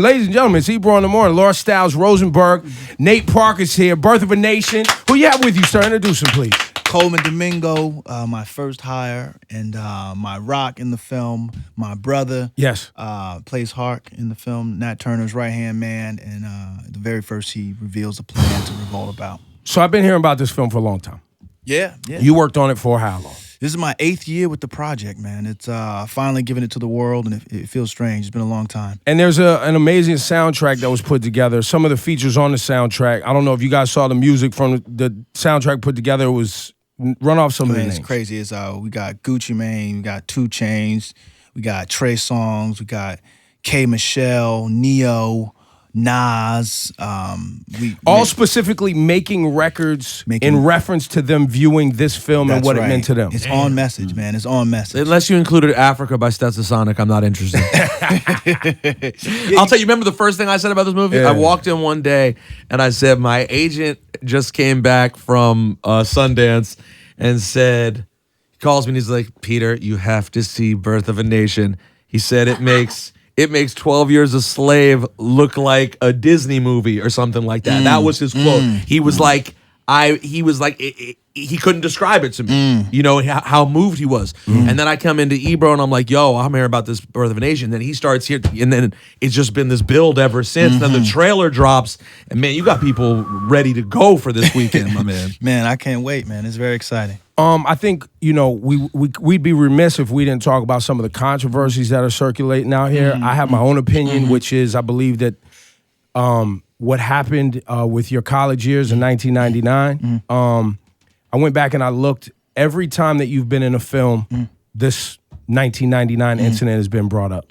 ladies and gentlemen, it's Ebro in the Morning. Laura Stiles, Rosenberg, Nate Parker's here. Birth of a Nation. Who you have with you, sir? Introduce him, please. Colman, Domingo, my first hire, and my rock in the film. My brother, Yes, plays Hark in the film. Nat Turner's right-hand man, and the very first he reveals the plan to revolt about. so I've been hearing about this film for a long time. Yeah. You worked on it for how long? This is my 8th year with the project, man. It's finally giving it to the world, and it feels strange. It's been a long time. And there's an amazing soundtrack that was put together. Some of the features on the soundtrack, I don't know if you guys saw the music from the soundtrack put together. It was run off some of the names. It's crazy. It's we got Gucci Mane, we got 2 Chainz, we got Trey Songz, we got K Michelle, Neo, Nas. Specifically making records in reference to them viewing this film and what it meant to them. It's on message, man. It's on message. Unless you included Africa by Stetsasonic, I'm not interested. I'll tell you, remember the first thing I said about this movie? Yeah. I walked in one day and I said, my agent just came back from Sundance and said, he calls me and he's like, Peter, you have to see Birth of a Nation. He said it makes 12 Years a Slave look like a Disney movie or something like that. That was his quote. He was like, he couldn't describe it to me, you know, how moved he was. And then I come into Ebro and I'm like, yo, I'm hearing about this Birth of a Nation. Then he starts here, and then it's just been this build ever since. Then the trailer drops, and man, you got people ready to go for this weekend, my man. Man, I can't wait, man. It's very exciting. I think, you know, we'd be remiss if we didn't talk about some of the controversies that are circulating out here. I have my own opinion, which is I believe that what happened with your college years in 1999, I went back and I looked every time that you've been in a film, this 1999 incident has been brought up.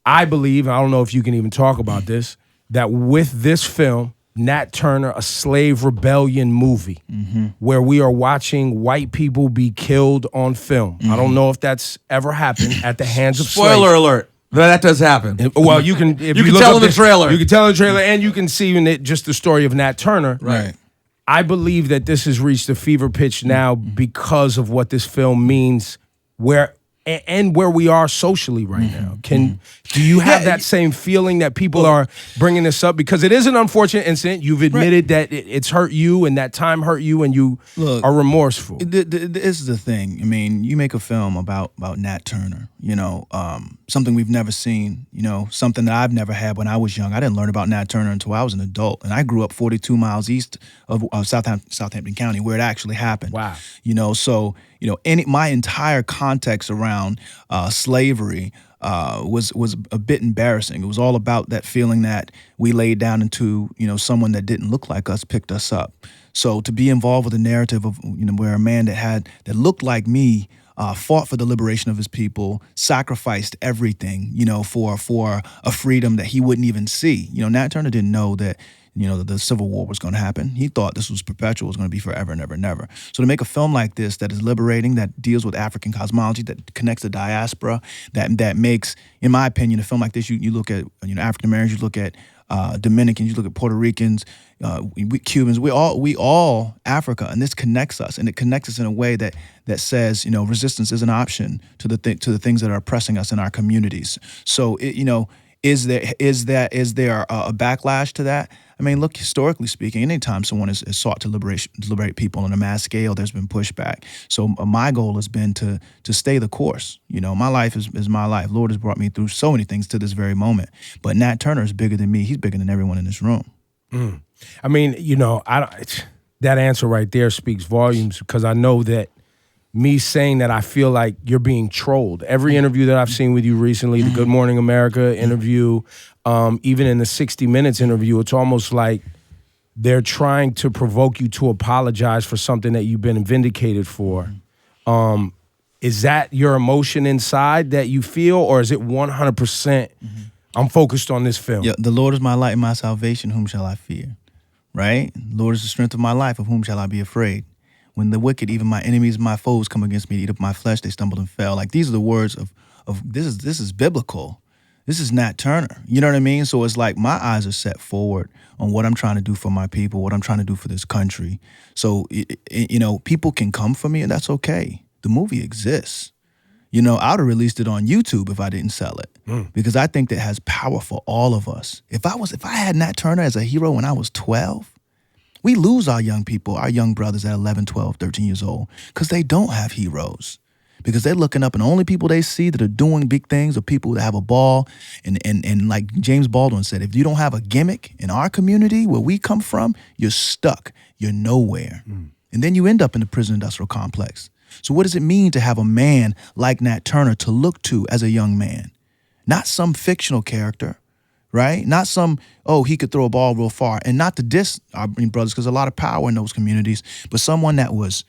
I believe, I don't know if you can even talk about this, that with this film, Nat Turner, a slave rebellion movie, where we are watching white people be killed on film. I don't know if that's ever happened at the hands of slaves. Spoiler alert. That does happen. Well, you can if You can look tell up in the trailer. You can tell in the trailer, and you can see in it just the story of Nat Turner. Right. I believe that this has reached a fever pitch now because of what this film means, where we are socially right now. Do you have that same feeling that people are bringing this up? Because it is an unfortunate incident. You've admitted that it's hurt you and that time hurt you and you are remorseful. This is the thing. I mean, you make a film about Nat Turner, you know, something we've never seen, you know, something that I've never had when I was young. I didn't learn about Nat Turner until I was an adult. And I grew up 42 miles east of Southampton County, where it actually happened. Wow. You know, so, you know, my entire context around slavery was a bit embarrassing. It was all about that feeling that we laid down into, you know, someone that didn't look like us picked us up. So to be involved with a narrative of, you know, where a man that looked like me fought for the liberation of his people, sacrificed everything, you know, for a freedom that he wouldn't even see. You know, Nat Turner didn't know that, you know, the Civil War was going to happen. He thought this was perpetual, it was going to be forever and ever and ever. So to make a film like this that is liberating, that deals with African cosmology, that connects the diaspora, that makes, in my opinion, a film like this, you look at, you know, African Americans, you look at Dominicans, you look at Puerto Ricans, Cubans, we all Africa, and this connects us, and it connects us in a way that says, you know, resistance is an option to the things that are oppressing us in our communities. So, you know, is there a backlash to that? I mean, look, historically speaking, anytime someone has sought to liberate people on a mass scale, there's been pushback. So my goal has been to stay the course. You know, my life is my life. Lord has brought me through so many things to this very moment. But Nat Turner is bigger than me. He's bigger than everyone in this room. I mean, you know, that answer right there speaks volumes, because I know that me saying that I feel like you're being trolled. Every interview that I've seen with you recently, the Good Morning America interview, even in the 60 Minutes interview, it's almost like they're trying to provoke you to apologize for something that you've been vindicated for. Is that your emotion inside that you feel, or is it 100% I'm focused on this film? Yeah, the Lord is my light and my salvation, whom shall I fear? Right? The Lord is the strength of my life, of whom shall I be afraid? When the wicked, even my enemies, my foes, come against me to eat up my flesh, they stumbled and fell. Like, these are the words of this is biblical. This is Nat Turner. You know what I mean? So it's like my eyes are set forward on what I'm trying to do for my people, what I'm trying to do for this country. So, you know, people can come for me, and that's okay. The movie exists. You know, I would have released it on YouTube if I didn't sell it. because I think that has power for all of us. If I had Nat Turner as a hero when I was 12, we lose our young people, our young brothers at 11, 12, 13 years old, because they don't have heroes. Because they're looking up, and the only people they see that are doing big things are people that have a ball. And like James Baldwin said, if you don't have a gimmick in our community where we come from, you're stuck. You're nowhere. And then you end up in the prison industrial complex. So what does it mean to have a man like Nat Turner to look to as a young man? Not some fictional character, right? Not some, oh, he could throw a ball real far. And not to diss our brothers, because there's a lot of power in those communities, but someone that was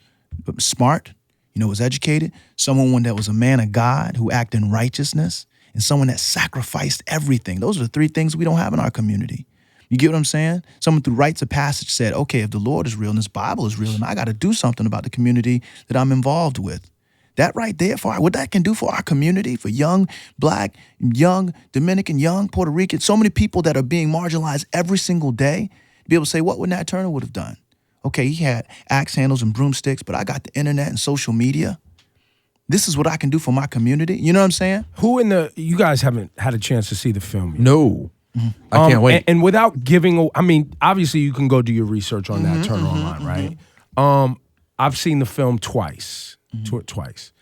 smart, was educated, someone that was a man of God who acted in righteousness, and someone that sacrificed everything. Those are the three things we don't have in our community. You get what I'm saying? Someone through rites of passage said, okay, if the Lord is real and this Bible is real, then I got to do something about the community that I'm involved with. That right there, what that can do for our community, for young Black, young Dominican, young Puerto Rican, so many people that are being marginalized every single day, to be able to say, what would Nat Turner would have done? Okay, he had axe handles and broomsticks, but I got the internet and social media. This is what I can do for my community. You know what I'm saying? You guys haven't had a chance to see the film yet. No. I can't wait. And without giving, obviously you can go do your research on Nat Turner online, right? I've seen the film twice. Twice.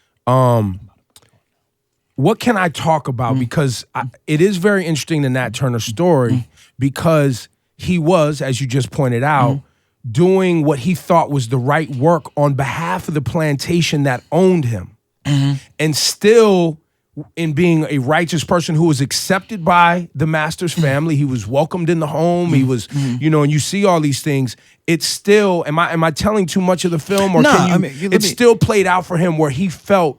What can I talk about? Because it is very interesting, the Nat Turner story, because he was, as you just pointed out, doing what he thought was the right work on behalf of the plantation that owned him. And still, in being a righteous person who was accepted by the master's family, he was welcomed in the home, he was, and you see all these things, it's still, am I telling too much of the film? Or it's still played out for him where he felt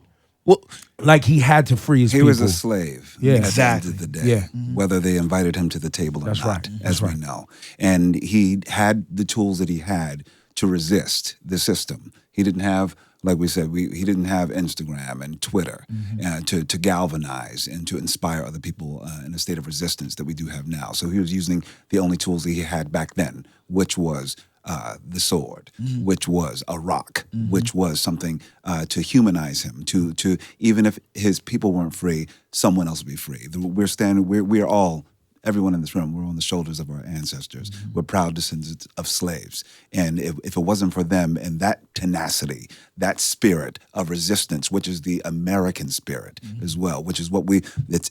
like he had to free his people. He was a slave at exactly. the end of the day, whether they invited him to the table or not, as we know. And he had the tools that he had to resist the system. He didn't have, like we said, he didn't have Instagram and Twitter to galvanize and to inspire other people in a state of resistance that we do have now. So he was using the only tools that he had back then, which was the sword, which was a rock, which was something to humanize him, to even if his people weren't free, someone else would be free. We're all, everyone in this room, we're on the shoulders of our ancestors. We're proud descendants of slaves. And if it wasn't for them and that tenacity, that spirit of resistance, which is the American spirit as well, which is it's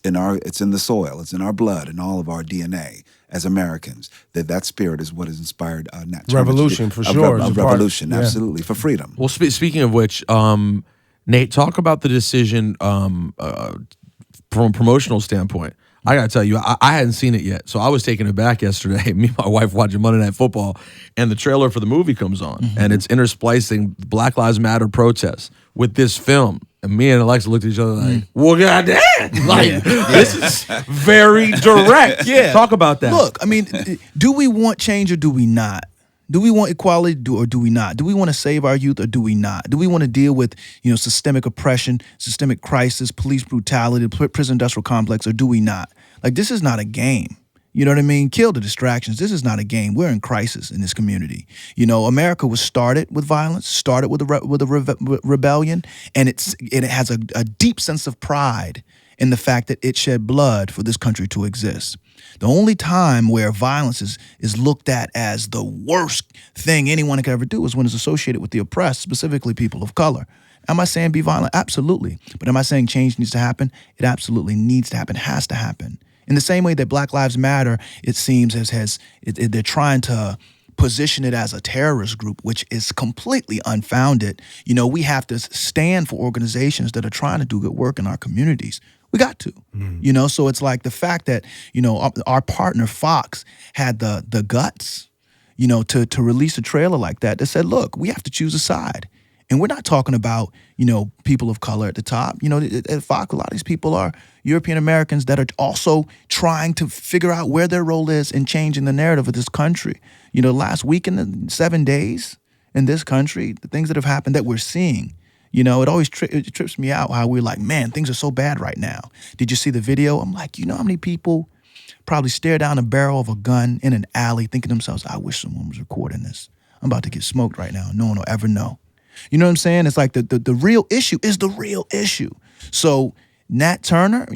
in the soil, it's in our blood, and all of our DNA as Americans, that spirit is what has inspired Nat Turner revolution, for sure. Revolution, absolutely, for freedom. Well, speaking of which, Nate, talk about the decision from a promotional standpoint. I gotta tell you, I hadn't seen it yet, so I was taken aback yesterday. Me and my wife watching Monday Night Football, and the trailer for the movie comes on, and it's intersplicing Black Lives Matter protests with this film. And me and Alexa looked at each other like, well, goddamn, this is very direct. Talk about that. Look, do we want change or do we not? Do we want equality or do we not? Do we want to save our youth or do we not? Do we want to deal with, systemic oppression, systemic crisis, police brutality, prison industrial complex, or do we not? Like, this is not a game. You know what I mean? Kill the distractions. This is not a game. We're in crisis in this community. America was started with violence, started with a rebellion, and it has a deep sense of pride in the fact that it shed blood for this country to exist. The only time where violence is looked at as the worst thing anyone could ever do is when it's associated with the oppressed, specifically people of color. Am I saying be violent? Absolutely. But am I saying change needs to happen? It absolutely needs to happen, has to happen. In the same way that Black Lives Matter, it seems, they're trying to position it as a terrorist group, which is completely unfounded. We have to stand for organizations that are trying to do good work in our communities. We got to, so it's like the fact that, our partner Fox had the guts, to release a trailer like that said, look, we have to choose a side. And we're not talking about, people of color at the top. At Fox, a lot of these people are European Americans that are also trying to figure out where their role is in changing the narrative of this country. Last week in the 7 days in this country, the things that have happened that we're seeing, it always it trips me out how we're like, man, things are so bad right now. Did you see the video? I'm like, how many people probably stare down the barrel of a gun in an alley thinking to themselves, I wish someone was recording this. I'm about to get smoked right now. No one will ever know. You know what I'm saying? It's like the real issue is the real issue. So Nat Turner,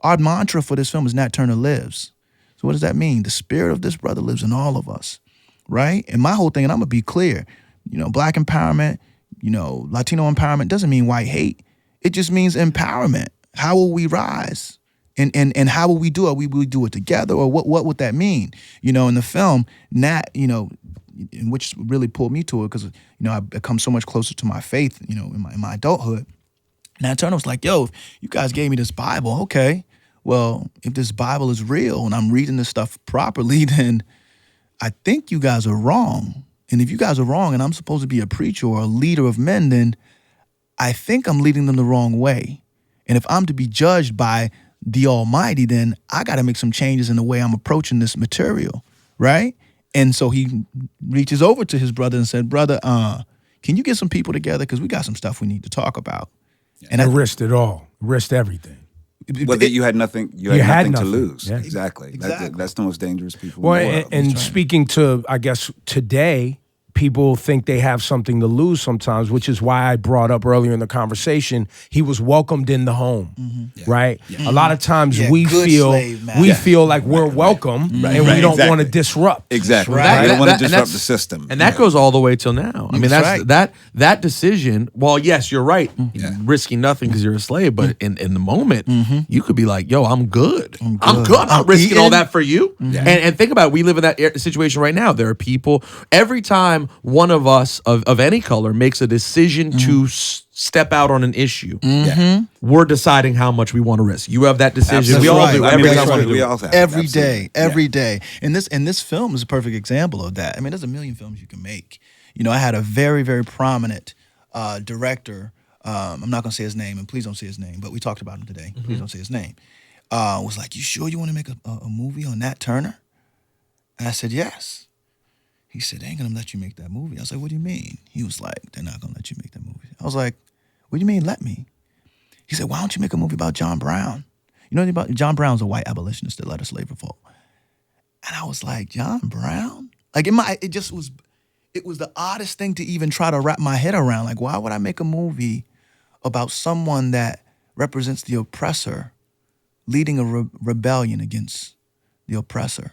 our mantra for this film is Nat Turner lives. So what does that mean? The spirit of this brother lives in all of us, right? And my whole thing, and I'm gonna be clear, Black empowerment, Latino empowerment doesn't mean white hate. It just means empowerment. How will we rise? And how will we do it? We do it together, or what would that mean? In the film, Nat, which really pulled me to it because I've become so much closer to my faith, in my adulthood. Nat Turner was like, yo, if you guys gave me this Bible, okay, well, if this Bible is real and I'm reading this stuff properly, then I think you guys are wrong. And if you guys are wrong and I'm supposed to be a preacher or a leader of men, then I think I'm leading them the wrong way. And if I'm to be judged by the Almighty, then I got to make some changes in the way I'm approaching this material, right? And so he reaches over to his brother and said, brother, can you get some people together? Because we got some stuff we need to talk about. And I risked it all, risked everything. Well, you had nothing. You had nothing to lose. Yeah. Exactly. That's the most dangerous people. Well, in the world. and speaking to, I guess, today, people think they have something to lose sometimes, which is why I brought up earlier in the conversation, he was welcomed in the home, right? Yeah. A lot of times we feel like we're welcome and we don't want to disrupt. Exactly. Right. We don't want to disrupt the system. And that goes all the way till now. I mean, that decision, well, yes, you're right. Risking nothing because you're a slave, but in the moment, you could be like, yo, I'm good. I'm good. I'm not risking all that for you. And think about it. We live in that situation right now. There are people, every time one of us of any color makes a decision to step out on an issue, we're deciding how much we want to risk. You have that decision. Absolutely. We all do. Every day. And this film is a perfect example of that. I mean, there's a million films you can make. I had a very, very prominent director. I'm not going to say his name, and please don't say his name, but we talked about him today. Please don't say his name. Was like, you sure you want to make a movie on Nat Turner? And I said, yes. He said, they ain't gonna let you make that movie. I was like, what do you mean? He was like, they're not gonna let you make that movie. I was like, what do you mean, let me? He said, why don't you make a movie about John Brown? You know anything about John Brown's a white abolitionist that led a slave revolt. And I was like, John Brown? Like it was the oddest thing to even try to wrap my head around. Like, why would I make a movie about someone that represents the oppressor leading a rebellion against the oppressor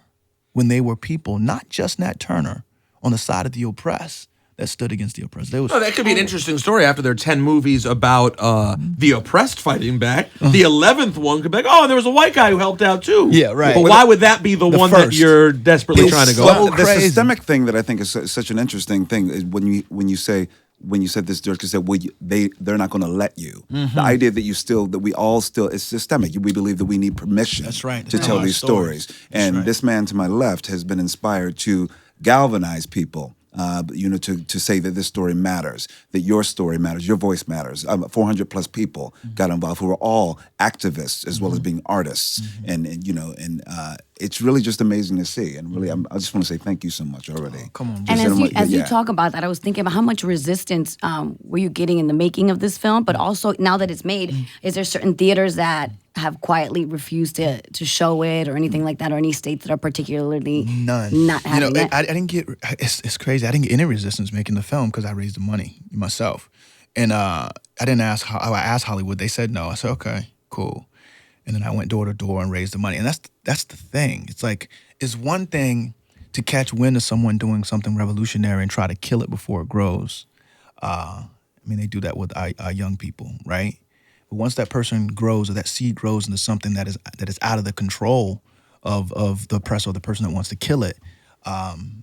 when they were people, not just Nat Turner, on the side of the oppressed that stood against the oppressed. That could be an interesting story after there are 10 movies about the oppressed fighting back. The 11th one could be like, oh, there was a white guy who helped out too. Yeah, right. But why would that be the one first. that you're desperately trying to go Well, at? the systemic thing that I think is such an interesting thing is when you said this director said, well, they're not going to let you. The idea that we all still, it's systemic. We believe that we need permission to tell these stories. And this man to my left has been inspired to galvanize people, to say that this story matters, that your story matters, your voice matters. 400 plus people got involved who are all activists as well as being artists. And it's really just amazing to see. And really, I just want to say thank you so much already. Oh, come on. And as you talk about that, I was thinking about how much resistance were you getting in the making of this film, but also now that it's made, is there certain theaters that have quietly refused to show it or anything like that, or any states that are particularly not having it? I didn't get, it's crazy, I didn't get any resistance making the film because I raised the money myself. And I asked Hollywood, they said no. I said, okay, cool. And then I went door to door and raised the money. And that's the thing. It's like, it's one thing to catch wind of someone doing something revolutionary and try to kill it before it grows. They do that with our young people, right? But once that person grows, or that seed grows into something that is out of the control of the oppressor or the person that wants to kill it,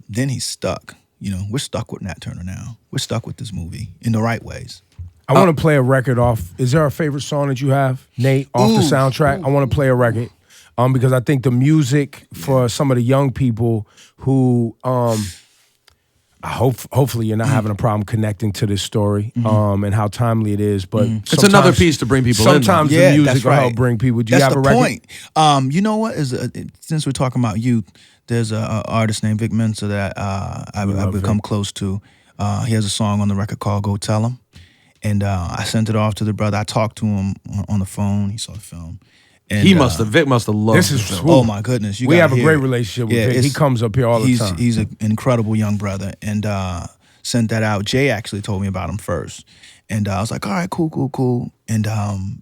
then he's stuck. We're stuck with Nat Turner now. We're stuck with this movie in the right ways. I want to play a record off. Is there a favorite song that you have, Nate, off the soundtrack? I want to play a record because I think the music for some of the young people who hopefully you're not having a problem connecting to this story and how timely it is. But it's another piece to bring people sometimes in. the music will help bring people. Do you have a record? Point. You know what? Since we're talking about youth, there's an artist named Vic Mensa that I've become close to. He has a song on the record called Go Tell 'Em. And I sent it off to the brother. I talked to him on the phone. He saw the film. And Vic must have loved this. Is oh my goodness! We have a great relationship with Vic. He comes up here all the time. He's an incredible young brother. And sent that out. Jay actually told me about him first. And I was like, all right, cool. And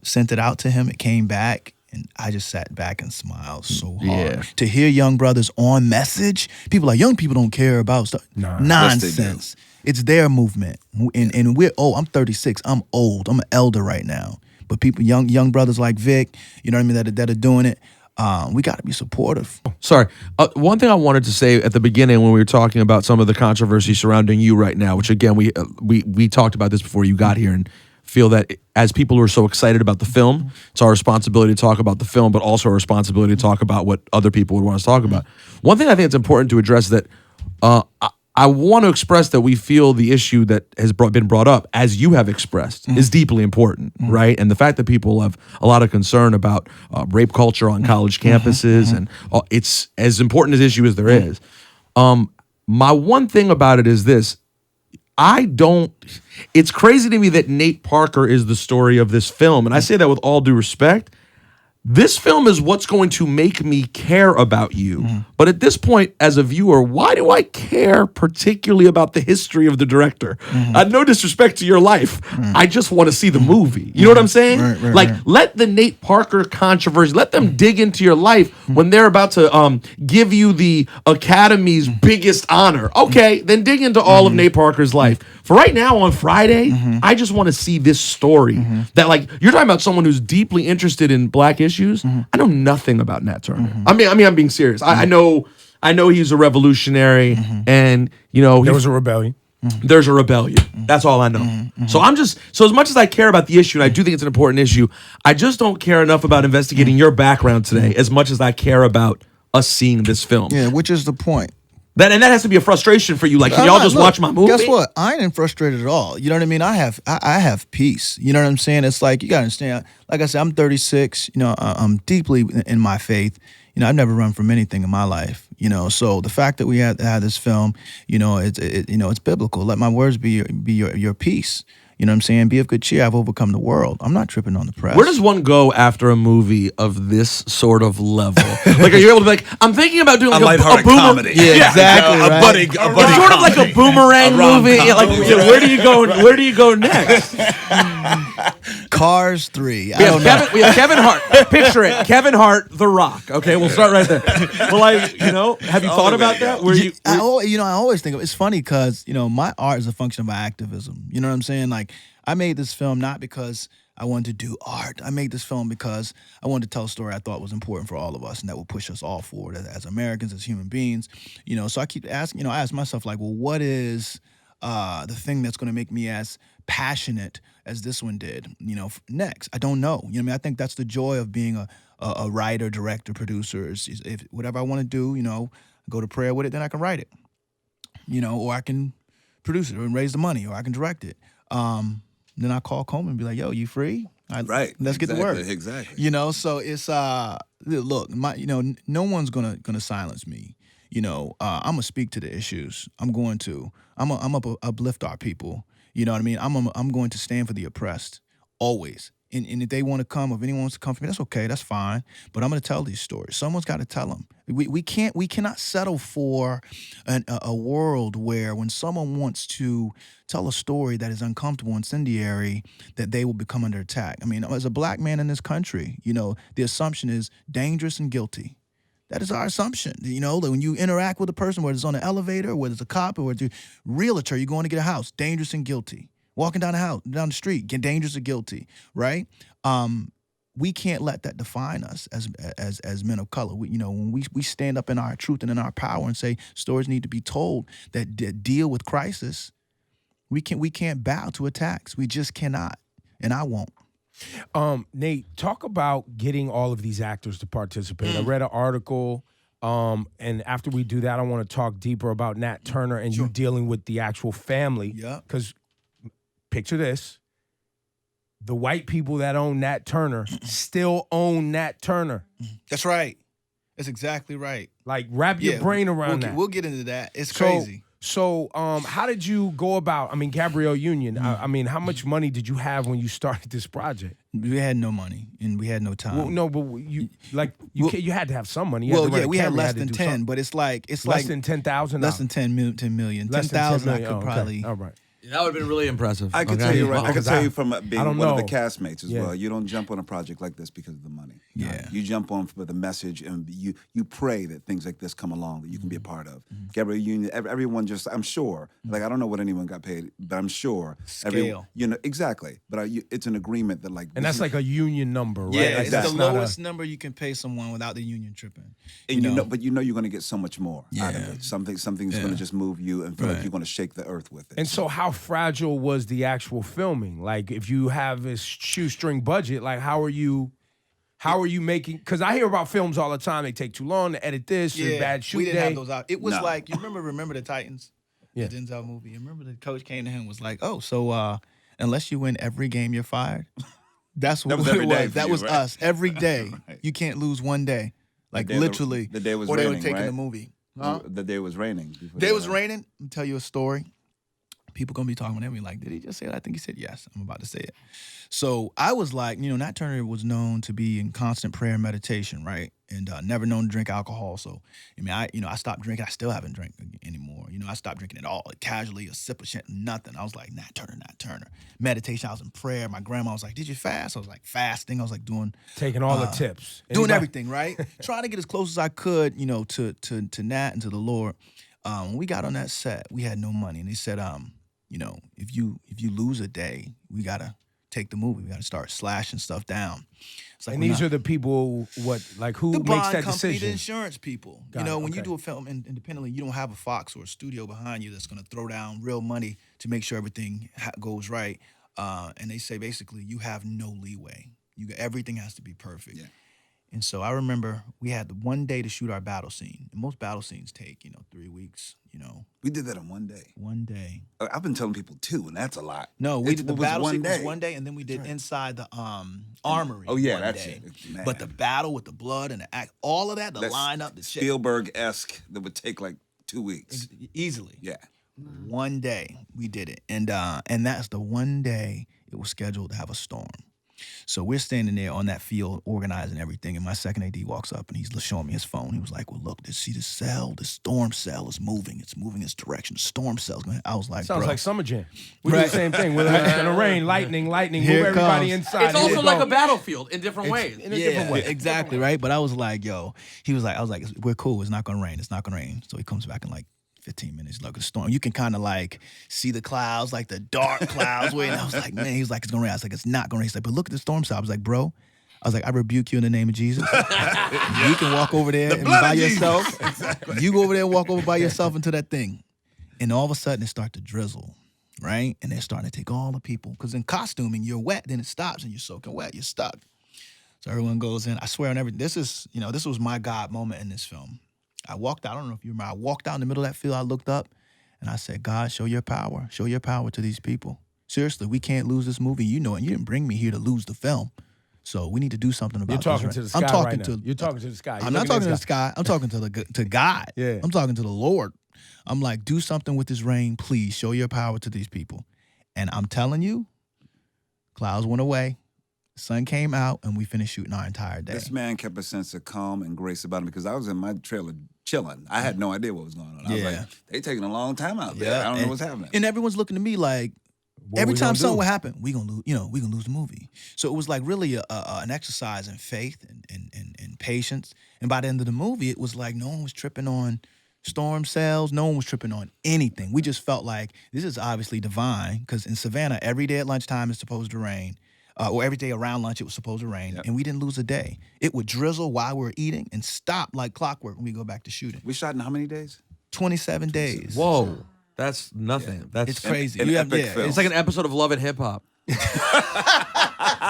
sent it out to him. It came back. And I just sat back and smiled so hard. Yeah. To hear Young Brothers on message, people like, young people don't care about stuff. Nah. Nonsense. Yes, It's their movement. And we're old. I'm 36. I'm old. I'm an elder right now. But people, young brothers like Vic, you know what I mean, that are doing it, we got to be supportive. Sorry. One thing I wanted to say at the beginning when we were talking about some of the controversy surrounding you right now, which again, we talked about this before you got here, and feel that as people who are so excited about the film, it's our responsibility to talk about the film, but also our responsibility to talk about what other people would want us to talk about. One thing I think it's important to address that I want to express that we feel the issue that has been brought up, as you have expressed, is deeply important, right? And the fact that people have a lot of concern about rape culture on college campuses, and it's as important an issue as there is. My one thing about it is this. It's crazy to me that Nate Parker is the story of this film. And I say that with all due respect. This film is what's going to make me care about you. But at this point, as a viewer, why do I care particularly about the history of the director? No disrespect to your life. I just want to see the movie. You know what I'm saying? Right. Let the Nate Parker controversy, let them dig into your life when they're about to give you the Academy's biggest honor. Okay, then dig into all of Nate Parker's life. For right now, on Friday, I just want to see this story. That, like, you're talking about someone who's deeply interested in black issues. I know nothing about Nat Turner. I mean, I'm being serious. I know he's a revolutionary, and there was a rebellion. There's a rebellion. That's all I know. So as much as I care about the issue, and I do think it's an important issue, I just don't care enough about investigating your background today as much as I care about us seeing this film. Yeah, which is the point. That has to be a frustration for you. Like, can y'all just watch my movie? Guess what? I ain't frustrated at all. You know what I mean? I have peace. You know what I'm saying? It's like, you got to understand. Like I said, I'm 36. I'm deeply in my faith. I've never run from anything in my life. So the fact that we had this film, it's biblical. Let my words be your peace. You know what I'm saying? Be of good cheer. I've overcome the world. I'm not tripping on the press. Where does one go after a movie of this sort of level? Like, are you able to be like, I'm thinking about doing like a lighthearted boomer- comedy. Yeah, exactly. A right? buddy It's sort of like a boomerang movie. Yeah, like, where do you go? Where do you go next? Cars 3. We have Kevin Hart. Picture it. Kevin Hart, The Rock. Okay, we'll start right there. Well, have you thought about that? I always think of it's funny because my art is a function of my activism. You know what I'm saying? Like, I made this film not because I wanted to do art. I made this film because I wanted to tell a story I thought was important for all of us and that will push us all forward as Americans, as human beings. So I keep asking. I ask myself, like, well, what is the thing that's going to make me as passionate as this one did? Next, I don't know. I think that's the joy of being a writer, director, producer. Is if whatever I want to do, go to prayer with it, then I can write it. Or I can produce it and raise the money, or I can direct it. Then I call Colman and be like, yo, you free? Right. Let's get to work. Exactly. So it's look, no one's gonna silence me. I'm gonna speak to the issues. I'm gonna uplift our people. You know what I mean? I'm going to stand for the oppressed always. And if they want to come, if anyone wants to come for me, that's okay, that's fine. But I'm going to tell these stories. Someone's got to tell them. We cannot settle for a world where when someone wants to tell a story that is uncomfortable, incendiary, that they will become under attack. I mean, as a black man in this country, the assumption is dangerous and guilty. That is our assumption. That when you interact with a person, whether it's on an elevator, whether it's a cop, or it's a realtor, you're going to get a house, dangerous and guilty. Walking down the street, get dangerous or guilty, right? We can't let that define us as men of color. When we stand up in our truth and in our power and say stories need to be told that deal with crisis, we can't bow to attacks. We just cannot, and I won't. Nate, talk about getting all of these actors to participate. I read an article. And after we do that, I want to talk deeper about Nat Turner and you dealing with the actual family. Yeah. Because picture this. The white people that own Nat Turner still own Nat Turner. That's right. That's exactly right. Like, wrap your brain around that. We'll get into that. It's crazy. So, how did you go about? I mean, Gabrielle Union. I mean, how much money did you have when you started this project? We had no money and we had no time. Well, no, but you had to have some money. You Well, had to rent yeah, a we had camera, you less to than do 10, something. but it's like less than 10,000. less than 10 million. Less than 10,000 I 10 could million. probably. All right. That would have been really impressive. I can okay? tell you, right? Well, I can tell you from being I don't one of the know. castmates as Yeah. well. You don't jump on a project like this because of the money. Yeah. You jump on for the message, and you pray that things like this come along that you can be a part of. Gabrielle Union, everyone just, I'm sure, like I don't know what anyone got paid, but I'm sure. Scale. Exactly. But it's an agreement that like. And that's like a union number, right? Yeah, Like, it's that's the not lowest number you can pay someone without the union tripping. And but you know you're going to get so much more out of Yeah. it. Something's going to just move you and feel like Right. you're going to shake the earth with it. And so, how fragile was the actual filming? Like, if you have this shoestring budget, like, how are you making? Because I hear about films all the time. They take too long to edit this. Or bad shoot we didn't day. have those out. It was No. like, you remember the Titans? Yeah. The Denzel movie. You remember the coach came to him and was like, oh, so unless you win every game, you're fired? That's what was it every day was. for That you, was right? us. Every day. Right. You can't lose one day. Like day literally. the day was or they were raining, taking right? the movie. The day was raining. Day was raining. Let me tell you a story. People gonna be talking about me like, did he just say that? I think he said yes. I'm about to say it. So I was like, Nat Turner was known to be in constant prayer and meditation, right? And never known to drink alcohol. So I mean, I stopped drinking. I still haven't drank anymore. I stopped drinking at all, casually, a sip of shit, nothing. I was like, Nat Turner. Meditation. I was in prayer. My grandma was like, did you fast? I was like, fasting. I was like doing Taking all the tips. doing Anybody- everything, right? Trying to get as close as I could, to Nat and to the Lord. When we got on that set, we had no money, and they said, if you lose a day, we gotta take the movie. We gotta start slashing stuff down. It's like And these are the people, who the makes bond that company, decision? the insurance people. Got it, When you okay. do a film independently, you don't have a Fox or a studio behind you that's gonna throw down real money to make sure everything goes right. And they say basically you have no leeway. Everything has to be perfect. Yeah. And so I remember we had the one day to shoot our battle scene. And most battle scenes take 3 weeks. We did that in one day. One day. I've been telling people 2, and that's a lot. No, we did the was battle one sequence day. one day, and then we did inside the armory. Oh, yeah, one that's day. it. Man. But the battle with the blood and the act, all of that, the That's lineup, the shit, Spielberg-esque that would take like 2 weeks. easily. Yeah. One day we did it, and that's the one day it was scheduled to have a storm. So we're standing there on that field, organizing everything, and my second AD walks up and he's showing me his phone. He was like, "Well, look, see the cell? The storm cell is moving. It's moving its direction. The storm cell's going." I was like, Sounds "Bro, like Summer Jam. We do the same thing. It's gonna rain, lightning, Here move it everybody comes. inside. It's Here also we like go. a battlefield in different ways. In a different way. exactly, right?" But I was like, "Yo," I was like, "We're cool. It's not gonna rain. It's not gonna rain." So he comes back in like 15 minutes, like a storm. You can kind of like see the clouds, like the dark clouds. And I was like, man, he was like, it's gonna rain. I was like, it's not gonna rain. He's like, but look at the storm cell. I was like, bro, I rebuke you in the name of Jesus. You can walk over there and by yourself. You go over there and walk over by yourself into that thing. And all of a sudden it starts to drizzle, right? And they're starting to take all the people. Because in costuming, you're wet, then it stops and you're soaking wet. You're stuck. So everyone goes in. I swear on everything. This was my God moment in this film. I walked out. I don't know if you remember. I walked out in the middle of that field. I looked up and I said, God, show your power. Show your power to these people. Seriously, we can't lose this movie. You know it. You didn't bring me here to lose the film. So we need to do something about You're this. talking right? to the sky I'm talking right to now. You're talking to the sky. You're I'm not looking talking at to the sky. I'm talking to God. Yeah. I'm talking to the Lord. I'm like, do something with this rain. Please show your power to these people. And I'm telling you, clouds went away. Sun came out, and we finished shooting our entire day. This man kept a sense of calm and grace about him because I was in my trailer chilling. I had no idea what was going on. I was Yeah. like, they taking a long time out there. I don't know what's happening. And everyone's looking at me like, What every we time gonna something do? would happen, we gonna lose. We gonna lose the movie. So it was like really an exercise in faith and patience. And by the end of the movie, it was like no one was tripping on storm cells. No one was tripping on anything. We just felt like this is obviously divine because in Savannah, every day at lunchtime it's supposed to rain. Or every day around lunch it was supposed to rain, and we didn't lose a day. It would drizzle while we were eating and stop like clockwork when we go back to shooting. We shot in how many days? 27 days. Whoa, that's nothing. That's It's crazy. An You have- epic yeah, film. It's like an episode of Love and Hip Hop.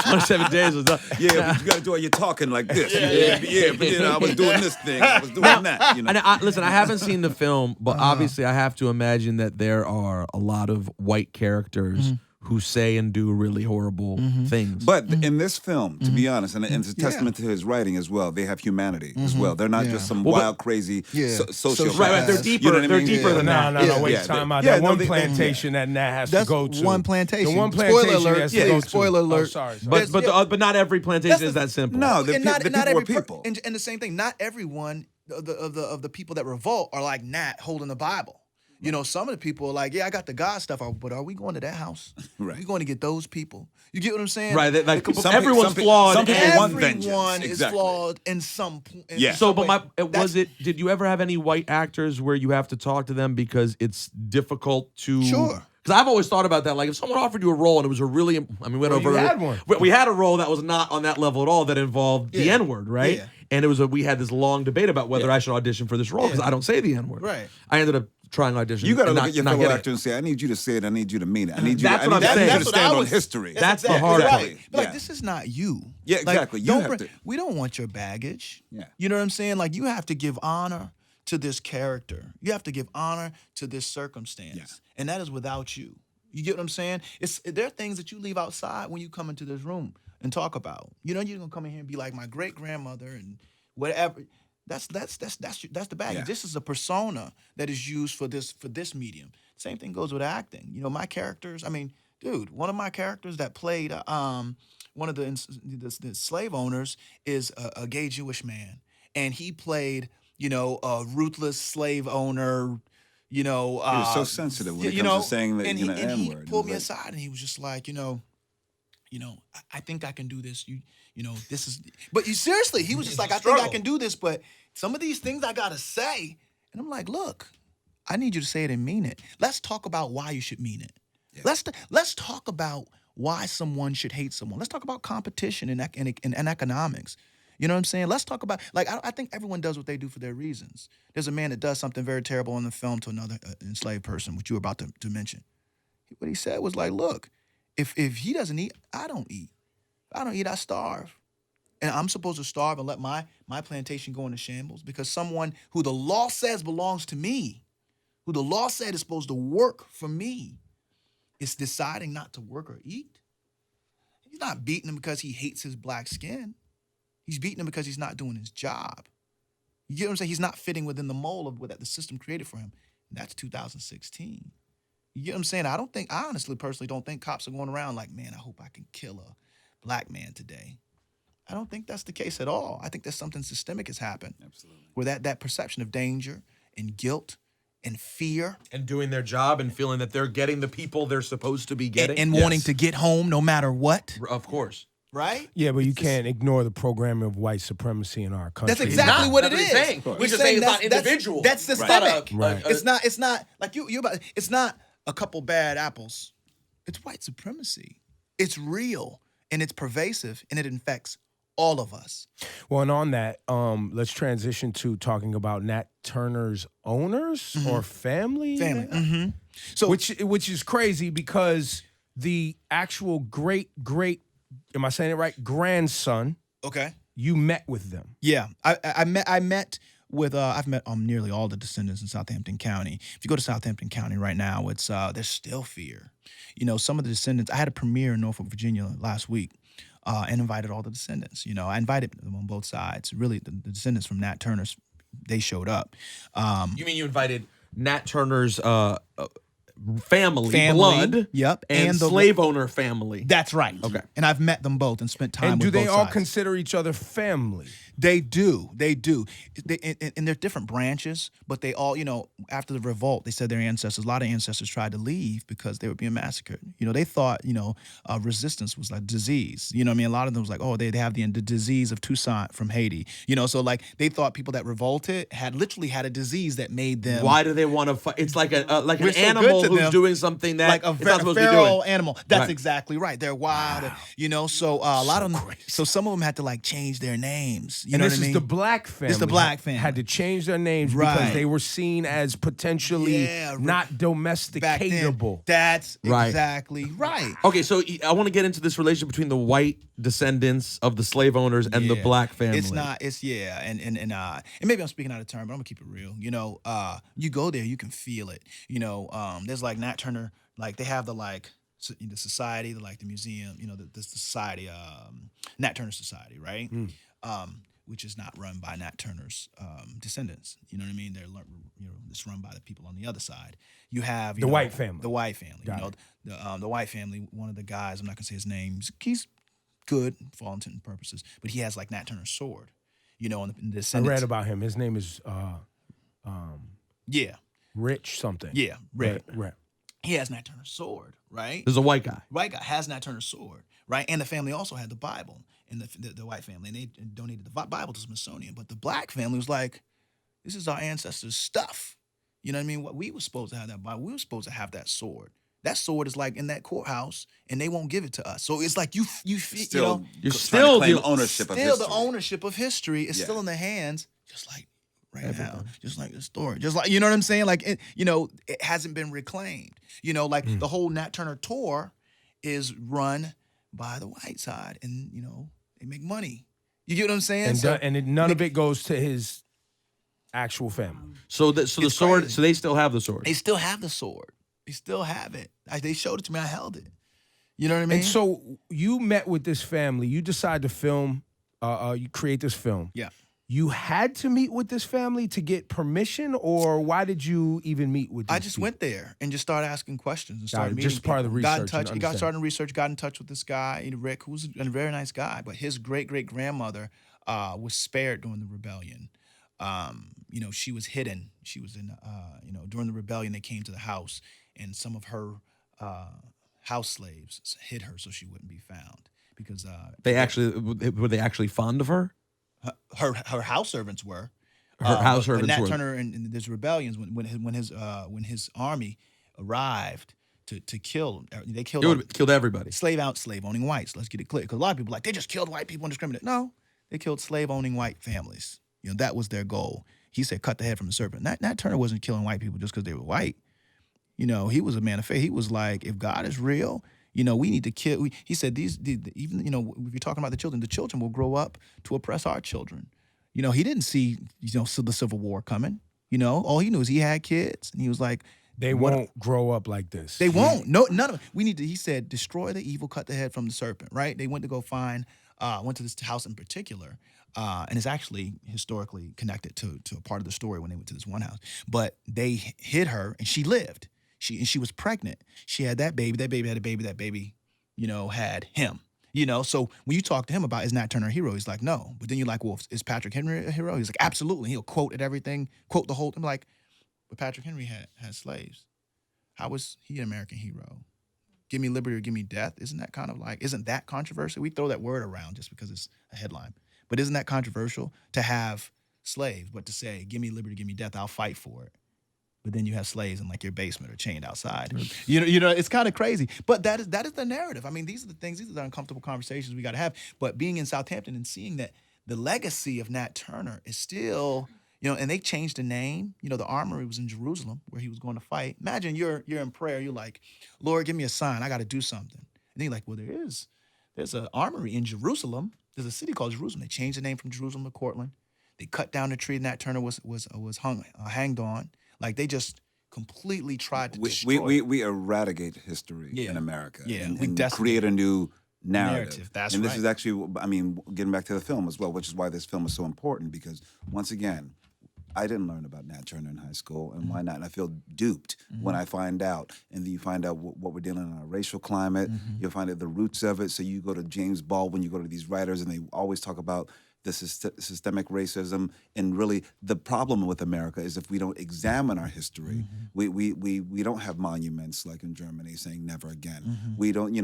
27 days was done. Yeah, but you got to do it. You're talking like this. Yeah, but then I was doing this thing. I was doing that. And listen, I haven't seen the film, but obviously I have to imagine that there are a lot of white characters who say and do really horrible things. But in this film, to be honest, and it's a testament to his writing as well, they have humanity as well. They're not just some wild, crazy sociopath. Right, they're deeper. They're deeper than that. No, wait, time out. That one plantation that Nat has to go to. One plantation. The one plantation Spoiler alert. he has to go to. Spoiler alert. Oh, sorry. But not every plantation is that simple. No, the And not people every are people. and the same thing. Not everyone of the people that revolt are like Nat holding the Bible. You know, some of the people are like, yeah, I got the God stuff, but are we going to that house? Right. We going to get those people? You get what I'm saying? Right, some everyone's flawed. Some people and- want vengeance. Everyone is Exactly. flawed in some point. Yeah. So, did you ever have any white actors where you have to talk to them because it's difficult to? Sure. Because I've always thought about that. Like, if someone offered you a role and it was a really, you had one. We had a role that was not on that level at all that involved the N word, right? Yeah. And we had this long debate about whether I should audition for this role because I don't say the N word. Right. I ended up trying audition. You got to and look not- at your not fellow get it. actor and say, I need you to say it, I need you to mean it. I need you, That's what I'm I need saying. you to That's what I stand on was- history. That's the hard part. But like, Yeah. this is not you. Yeah, Like, exactly. You don't have bring- to- We don't want your baggage. Yeah. You know what I'm saying? Like, you have to give honor to this character. You have to give honor to this circumstance. Yeah. And that is without you. You get what I'm saying? There are things that you leave outside when you come into this room and talk about. You know, you're gonna come in here and be like my great grandmother and whatever. That's the baggage. Yeah. This is a persona that is used for this medium. Same thing goes with acting. You know, my characters. I mean, dude, one of my characters that played one of the slave owners is a gay Jewish man, and he played a ruthless slave owner. He was so sensitive when it comes to saying that, and N he word. pulled me aside and he was just like, I think I can do this. This is. But seriously, he was just like, I think I can do this, but some of these things I gotta say, and I'm like, look, I need you to say it and mean it. Let's talk about why you should mean it. Yeah. Let's talk about why someone should hate someone. Let's talk about competition and economics. You know what I'm saying? Let's talk about, like, I think everyone does what they do for their reasons. There's a man that does something very terrible in the film to another enslaved person, which you were about to mention. What he said was like, look, if he doesn't eat, I don't eat. If I don't eat, I starve. And I'm supposed to starve and let my plantation go into shambles because someone who the law says belongs to me, who the law said is supposed to work for me, is deciding not to work or eat. He's not beating him because he hates his black skin. He's beating him because he's not doing his job. You get what I'm saying? He's not fitting within the mold of what the system created for him. And that's 2016. You get what I'm saying? I honestly, personally don't think cops are going around like, man, I hope I can kill a black man today. I don't think that's the case at all. I think there's something systemic has happened. Absolutely. Where that perception of danger and guilt and fear. And doing their job and feeling that they're getting the people they're supposed to be getting. And wanting to get home no matter what. Of course. Right? Yeah, but you can't ignore the programming of white supremacy in our country. That's exactly what it That's is. what he's saying. We're We're just saying it's not that's- individual. That's systemic. Right. It's not like you about. It's not a couple bad apples. It's white supremacy. It's real and it's pervasive and it infects all of us. Well, and on that, let's transition to talking about Nat Turner's owners or family. Family. Mm-hmm. So Which is crazy because the actual great, am I saying it right? Grandson, okay. you met with them. Yeah, I met with I've met nearly all the descendants in Southampton County. If you go to Southampton County right now, it's there's still fear. You know, some of the descendants. I had a premiere in Norfolk, Virginia last week, and invited all the descendants. You know, I invited them on both sides. Really, the descendants from Nat Turner's, they showed up. You mean you invited Nat Turner's family, blood, yep, and the slave owner family. That's right. Okay. And I've met them both and spent time And with do both they all sides. consider each other family? They do. And they're different branches, but they all, you know, after the revolt, they said their ancestors, a lot of ancestors tried to leave because they were being massacred. You know, they thought, you know, resistance was like disease. You know what I mean? A lot of them was like, oh, they have the disease of Toussaint from Haiti. You know, so like they thought people that revolted had literally had a disease that made them. Why do they want to fight? It's like an We're so animal good to who's them. doing something that Like a it's not supposed to be feral doing. animal. That's Right. exactly right. They're wild, you know. So a lot of them. crazy. So some of them had to like change their names. You And know this what I mean? is the black family. This is the black family. Had to change their names Right. because they were seen as potentially Yeah, not back then. domesticatable. That's Right. exactly right. Okay, so I want to get into this relationship between the white descendants of the slave owners and the Yeah. black family. It's not. It's yeah, and maybe I'm speaking out of turn, but I'm gonna keep it real. You know, you go there, you can feel it. You know, there's like Nat Turner, like they have the like the society, like the museum, the society, Nat Turner Society, right? Which is not run by Nat Turner's descendants. You know what I mean? They're it's run by the people on the other side. You have The white family. The white family. Got The white family. One of the guys, I'm not gonna say his name. He's good for all intents and purposes, but he has like Nat Turner's sword. In the I descendants. read about him. His name is Yeah. Rich something. Yeah. Rick. Right. He has Nat Turner's sword, right? There's a white guy. White guy has Nat Turner's sword, right? And the family also had the Bible, and the white family, and they donated the Bible to Smithsonian. But the black family was like, this is our ancestors' stuff. You know what I mean? What we were supposed to have that Bible. We were supposed to have that sword. That sword is like in that courthouse, and they won't give it to us. So it's like you You're trying still to claim the ownership of still history. the ownership of history is Yeah. still in the hands, just like right now, just like the story, just like, you know what I'm saying? Like, it hasn't been reclaimed. Like the whole Nat Turner tour is run by the white side, and they make money. You get what I'm saying? And none of it goes to his actual family. So the It's sword. crazy. So they still have the sword. They still have the sword. They still have it. They showed it to me. I held it. You know what I mean? And so you met with this family. You decide to film. You create this film. yeah. You had to meet with this family to get permission, or why did you even meet with? These I just went there and just started asking questions and started it. meeting Just part of the people. Got in research and touch. He got understanding. started in research. Got in touch with this guy, Rick, who's a very nice guy. But his great grandmother was spared during the rebellion. She was hidden. She was in. During the rebellion, they came to the house, and some of her house slaves hid her so she wouldn't be found because Were they actually fond of her? her house servants were. Her house but servants Nat were. Turner and there's rebellions when his army arrived to kill. They killed. It would have killed everybody. slave owning whites. Let's get it clear, because a lot of people are like, they just killed white people indiscriminate. No, they killed slave owning white families. That was their goal. He said, cut the head from the serpent. Nat Turner wasn't killing white people just because they were white. He was a man of faith. He was like, if God is real, we need to kill. He said, even if you're talking about the children will grow up to oppress our children. He didn't see, the Civil War coming. All he knew is he had kids, and he was like, They won't grow up like this. they won't. No, none of them. We need to. He said, destroy the evil, cut the head from the serpent. Right? They went to go find. Went to this house in particular, and it's actually historically connected to a part of the story when they went to this one house. But they hid her, and she lived. She was pregnant. She had that baby. That baby had a baby. That baby, had him. So when you talk to him about, is Nat Turner a hero? He's like, no. But then you're like, well, is Patrick Henry a hero? He's like, absolutely. He'll quote at everything, quote the whole thing. I'm like, but Patrick Henry had slaves. How was he an American hero? Give me liberty or give me death. Isn't that controversial? We throw that word around just because it's a headline. But isn't that controversial to have slaves, but to say, give me liberty, give me death, I'll fight for it. But then you have slaves in like your basement or chained outside. It's kind of crazy. But that is the narrative. I mean, these are the uncomfortable conversations we got to have. But being in Southampton and seeing that the legacy of Nat Turner is still, and they changed the name. The armory was in Jerusalem where he was going to fight. Imagine you're in prayer. You're like, Lord, give me a sign. I got to do something. And then you're like, well, there's an armory in Jerusalem. There's a city called Jerusalem. They changed the name from Jerusalem to Cortland. They cut down the tree Nat Turner was hanged on. Like, they just completely tried to destroy. We eradicate history in America. Yeah, and, we and decimate create a new narrative. That's and this right. is actually, getting back to the film as well, which is why this film is so important, because once again, I didn't learn about Nat Turner in high school, and why not? And I feel duped when I find out. And then you find out what we're dealing in our racial climate. You'll find out the roots of it. So you go to James Baldwin, you go to these writers, and they always talk about the systemic racism. And really, the problem with America is if we don't examine our history, we don't have monuments like in Germany saying never again. We don't,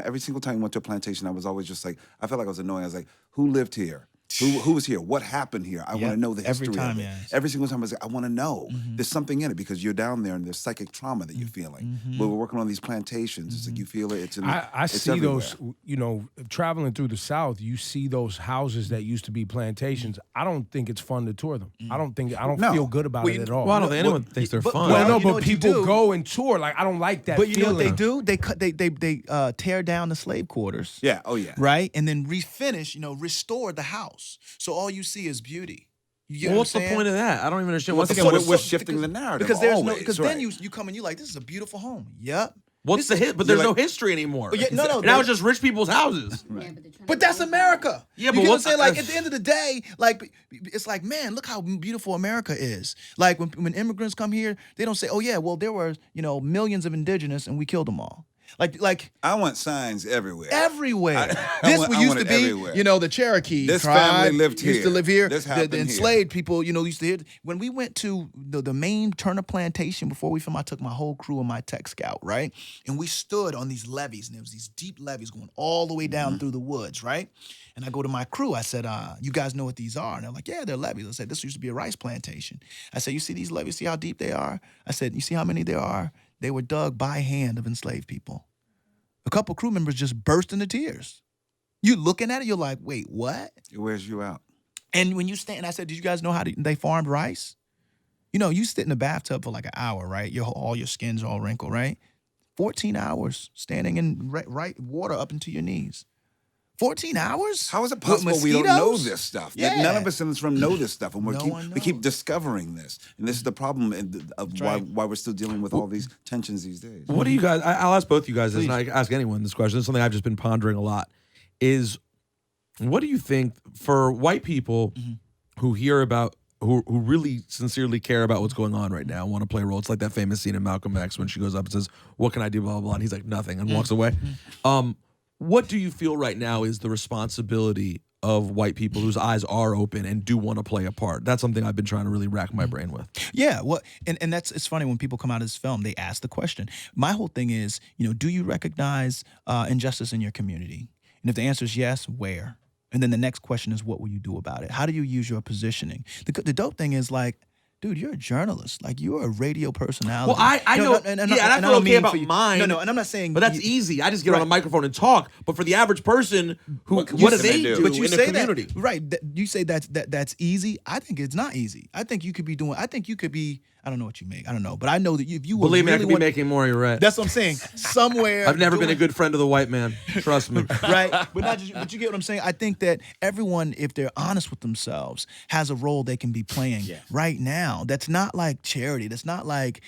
every single time we went to a plantation, I was always just like, I felt like I was annoying. I was like, who lived here? Who was here? What happened here? I want to know the history every time, of it. yes. Every single time I was like, I want to know. There's something in it because you're down there and there's psychic trauma that you're feeling. But we're working on these plantations. It's like you feel it. I it's see everywhere. those, traveling through the South, you see those houses that used to be plantations. I don't think it's fun to tour them. I don't No. feel good about it at all. Well, I don't think anyone thinks they're fun. Well, no, you know but what you people do? go and tour. Like, I don't like that But you know what they feeling. do? They tear down the slave quarters. Yeah, oh yeah. Right? And then refinish, restore the house. So all you see is beauty. You get Well, what what's I'm the saying? point of that? I don't even understand. What's Again, the point? we're shifting the narrative Because there's always, then right. you come and you're like, this is a beautiful home. Yep. What's the hit? But there's no history anymore. Yeah, no. Now it's just rich people's houses. But that's America. Yeah, you but get what I'm what- saying? Like at the end of the day, like it's like, man, look how beautiful America is. Like when immigrants come here, they don't say, oh yeah, well there were millions of indigenous and we killed them all. Like I want signs everywhere. Everywhere. I This want used to it be, everywhere. the Cherokee This tribe family lived used to here. live here. This The happened enslaved people, used to hear. When we went to the main Turner plantation before we filmed, I took my whole crew and my tech scout, right? And we stood on these levees, and there was these deep levees going all the way down through the woods, right? And I go to my crew. I said, you guys know what these are? And they're like, yeah, they're levees. I said, this used to be a rice plantation. I said, you see these levees? See how deep they are? I said, you see how many there are? They were dug by hand of enslaved people. A couple crew members just burst into tears. You looking at it, you're like, wait, what? It wears you out. And when you stand, I said, did you guys know how they farmed rice? You sit in the bathtub for like an hour, right? All your skin's all wrinkled, right? 14 hours standing in right water up into your knees. 14 hours? How is it With possible we don't know mosquitoes? this stuff? Yeah. That none of us in this room know this stuff, and No we one keep knows. discovering this. And this is the problem of right. why we're still dealing with all these tensions these days. What do you guys? I'll ask both you guys this, and I ask anyone this question. It's something I've just been pondering a lot. Is what do you think for white people who hear about who really sincerely care about what's going on right now and want to play a role? It's like that famous scene in Malcolm X when she goes up and says, "What can I do?" Blah blah blah, and he's like, "Nothing," and walks away. What do you feel right now is the responsibility of white people whose eyes are open and do want to play a part? That's something I've been trying to really rack my brain with. Yeah, well, and it's funny when people come out of this film, they ask the question. My whole thing is, do you recognize injustice in your community? And if the answer is yes, where? And then the next question is, what will you do about it? How do you use your positioning? The dope thing is like, dude, you're a journalist. Like, you're a radio personality. Well, I know, and and I feel don't okay mean about for you. mine. No, and I'm not saying, But that's easy. I just get on a Right. microphone and talk. But for the average person, what do they do But you in the say community? that, right? You say that's easy. I think it's not easy. I think you could be doing. I think you could be. I don't know what you make. I don't know, but I know that if you Believe me, I really could be want, making more. You're right. That's what I'm saying. Somewhere. I've never been a doing- good friend of the white man. Trust me. right? But you get what I'm saying? I think that everyone, if they're honest with themselves, has a role they can be playing right now. That's not like charity. That's not like,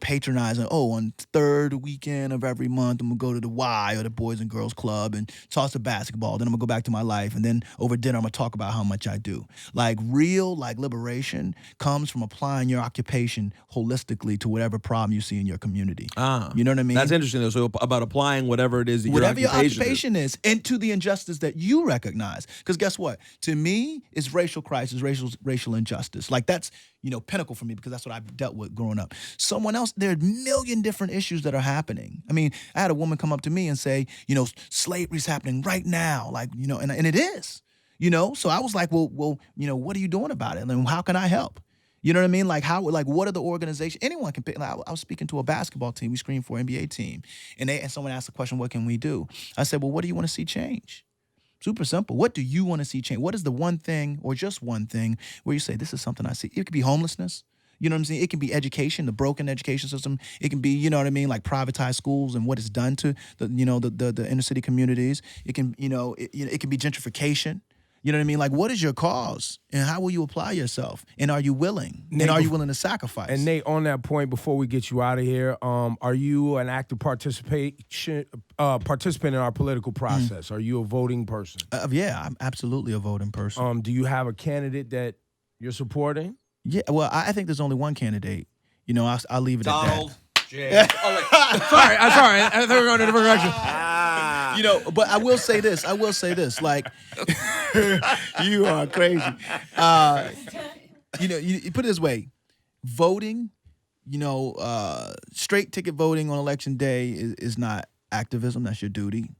patronizing, on third weekend of every month, I'm gonna go to the Y or the Boys and Girls Club and toss a basketball. Then I'm gonna go back to my life. And then over dinner, I'm gonna talk about how much I do. Like real, liberation comes from applying your occupation holistically to whatever problem you see in your community. You know what I mean? That's interesting, though. So about applying whatever it is that Whatever your occupation is, and to the injustice that you recognize. Because guess what? To me, it's racial crisis, racial injustice. Like that's, pinnacle for me because that's what I've dealt with growing up. Someone else, there are a million different issues that are happening. I mean, I had a woman come up to me and say, slavery's happening right now. And it is, So I was like, well, what are you doing about it? And how can I help? You know what I mean? Like what are the organizations? Anyone can pick. Like I was speaking to a basketball team. We screened for an NBA team, and someone asked the question, "What can we do?" I said, "Well, what do you want to see change?" Super simple. What do you want to see change? What is the one thing, or just one thing, where you say, "This is something I see." It could be homelessness. You know what I'm saying? It can be education, the broken education system. It can be, like privatized schools and what it's done to the inner city communities. It can, it can be gentrification. You know what I mean? Like, what is your cause, and how will you apply yourself, and are you willing, Nate, and are you willing to sacrifice? And Nate, on that point, before we get you out of here, are you an active participant in our political process? Are you a voting person? Yeah, I'm absolutely a voting person. Do you have a candidate that you're supporting? Yeah, well, I think there's only one candidate. I'll leave it Donald at J. Oh, wait. Sorry. I thought we were going in a different direction. that. But I will say this. Like, you are crazy. You put it this way, voting, straight ticket voting on election day is not activism. That's your duty.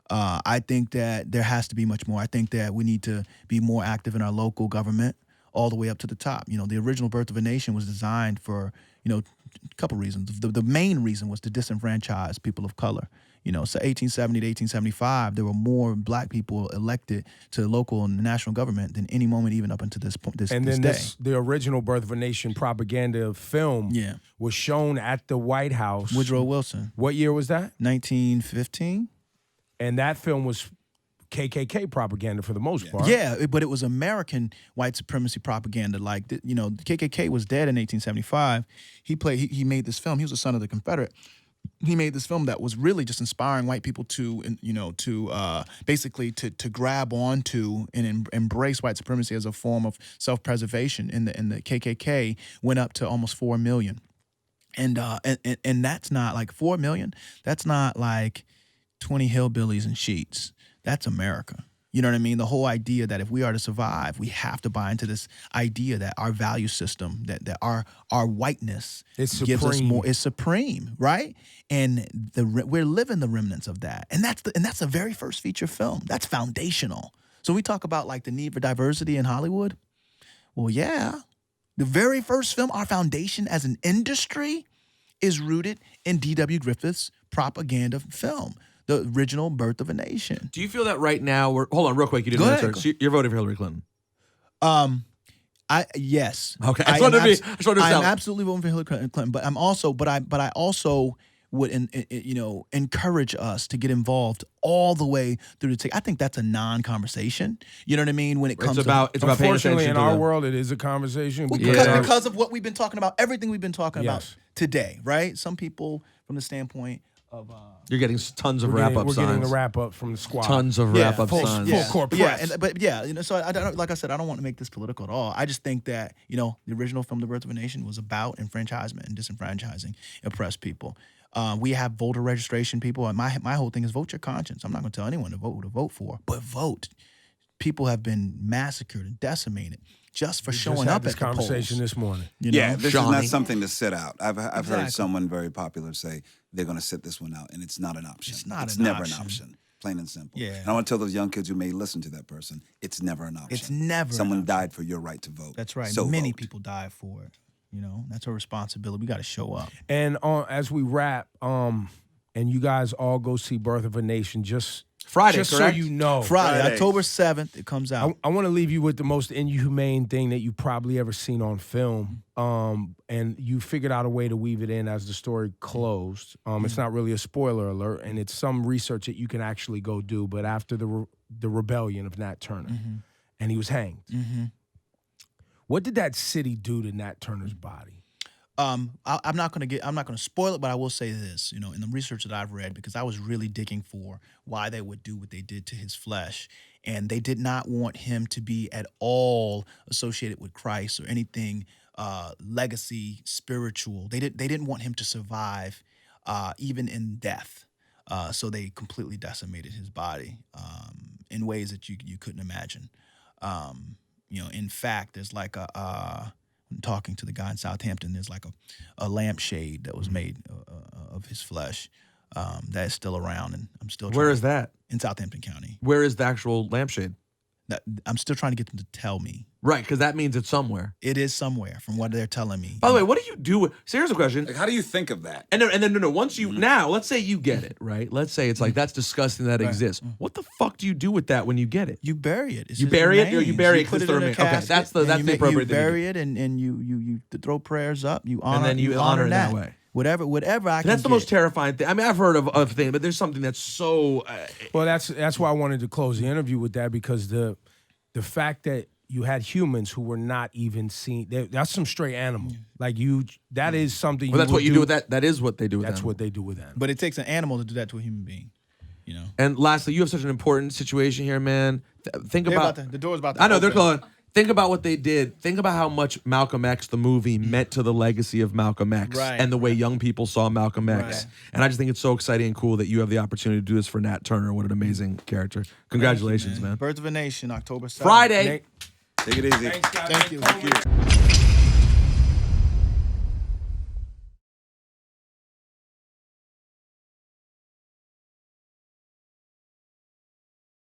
I think that there has to be much more. I think that we need to be more active in our local government all the way up to the top. The original Birth of a Nation was designed for, a couple reasons. The main reason was to disenfranchise people of color. So 1870 to 1875, there were more black people elected to local and national government than any moment even up until this point. And then day. the original Birth of a Nation propaganda film was shown at the White House. Woodrow Wilson. What year was that? 1915. And that film was KKK propaganda for the most part. Yeah, but it was American white supremacy propaganda. Like, the KKK was dead in 1875. He made this film. He was a son of the Confederate. he made this film that was really just inspiring white people to, basically to grab onto and embrace white supremacy as a form of self-preservation. And the KKK went up to almost 4 million, and that's not like 4 million. That's not like 20 hillbillies in sheets. That's America. You know what I mean? The whole idea that if we are to survive, we have to buy into this idea that our value system, that our whiteness gives us more, is supreme, right? And we're living the remnants of that. And that's the very first feature film. That's foundational. So we talk about like the need for diversity in Hollywood. Well, yeah. The very first film, our foundation as an industry, is rooted in D.W. Griffith's propaganda film, the original Birth of a Nation. Do you feel that right now? Hold on, real quick. You didn't answer. So you're voting for Hillary Clinton. Yes. Okay. I just wanted to I'm absolutely voting for Hillary Clinton, but I'm also, but I also would, encourage us to get involved all the way through the. I think that's a non-conversation. You know what I mean? When it comes, it's about paying attention. Unfortunately, in our world, it is a conversation because of what we've been talking about, everything we've been talking about today, right? Some people, from the standpoint of you're getting tons of wrap-up signs. We're getting the wrap-up from the squad. Tons of wrap-up signs. Full court press. So I don't, like I said, I don't want to make this political at all. I just think that, the original film, The Birth of a Nation, was about enfranchisement and disenfranchising oppressed people. We have voter registration people. And my whole thing is vote your conscience. I'm not going to tell anyone to vote who to vote for, but vote. People have been massacred and decimated just for showing up at the polls. This conversation this morning. This is not something to sit out. I've heard someone very popular say they're going to sit this one out, and it's not an option. It's never an option. Plain and simple. Yeah. And I want to tell those young kids who may listen to that person, it's never an option. It's never. Someone died for your right to vote. That's right. So many vote. people died for it. That's our responsibility. We got to show up. And as we wrap, and you guys all go see Birth of a Nation, just Friday, just correct? so you know. Friday, October 7th, it comes out. I want to leave you with the most inhumane thing that you've probably ever seen on film. And you figured out a way to weave it in as the story closed. It's not really a spoiler alert, and it's some research that you can actually go do. But after the rebellion of Nat Turner, and he was hanged. What did that city do to Nat Turner's body? I'm not going to spoil it, but I will say this, in the research that I've read, because I was really digging for why they would do what they did to his flesh. And they did not want him to be at all associated with Christ or anything legacy spiritual. They didn't want him to survive even in death. So they completely decimated his body in ways that you couldn't imagine. In fact, there's like talking to the guy in Southampton, there's like a lampshade that was made of his flesh that is still around, and I'm still. Where is that? In Southampton County. Where is the actual lampshade? I'm still trying to get them to tell me. Right, because that means it's somewhere. It is somewhere, from what they're telling me. By the way, what do you do with? So here's a question. Like, how do you think of that? And then no. Once you now, let's say you get it, right? Let's say it's like that's disgusting that exists. What the fuck do you do with that when you get it? You bury it. You bury it, or you bury it put it in a casket. Okay, that's the appropriate thing. You bury it, and you throw prayers up. You honor, and then you honor it that way. Whatever I can. That's the most terrifying thing. I mean, I've heard of things, but there's something that's so. Well, that's why I wanted to close the interview with that, because the fact that you had humans who were not even seen, that's some straight animal. Like that is something. Well, that's what you do with that. That is what they do with That's animal. what they do with animals. But it takes an animal to do that to a human being. And lastly, you have such an important situation here, man. Think about the door's about to I know open. they're calling. Think about what they did. Think about how much Malcolm X, the movie, meant to the legacy of Malcolm X and the way young people saw Malcolm X. Right. And I just think it's so exciting and cool that you have the opportunity to do this for Nat Turner. What an amazing character. Congratulations, man. Birth of a Nation, October 7th. Friday. Take it easy. Thanks, guys. Thank you. Thank you.